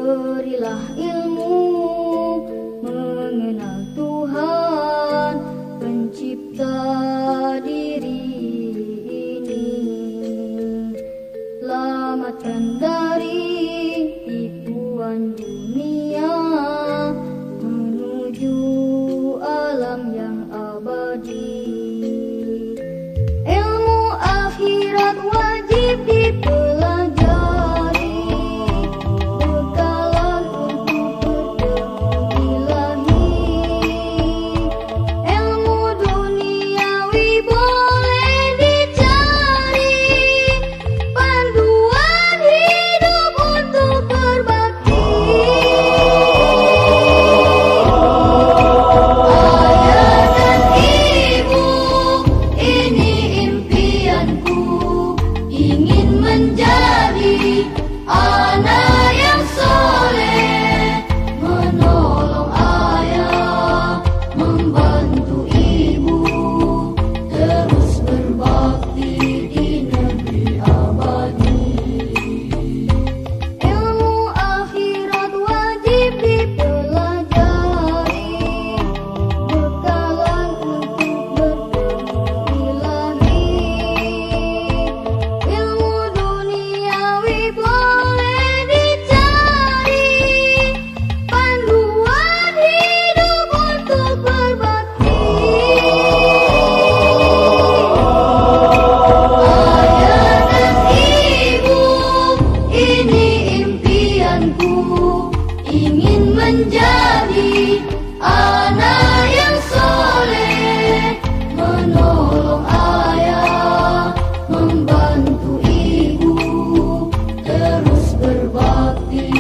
Berilah ilmu mengenal Tuhan pencipta diri ini. Selamatkan dari tipuan dunia menuju alam yang abadi. Ilmu akhirat wajib dipelajari, bekalan untuk bertemu Ilahi. Ilmu duniawi boleh dicari, panduan hidup untuk berbakti. Ayah dan ibu, ini impianku, ingin menjadi anak yang soleh, menolong ayah, membantu ibu, terus berbakti di negeri abadi. Ilmu akhirat wajib dipelajari, bekalan untuk bertemu Ilahi. Ilmu duniawi boleh dicari, panduan hidup untuk berbakti. Ayah dan ibu, ini impianku, ingin menjadi anak yang soleh, menolong ayah, membantu ibu, terus berbakti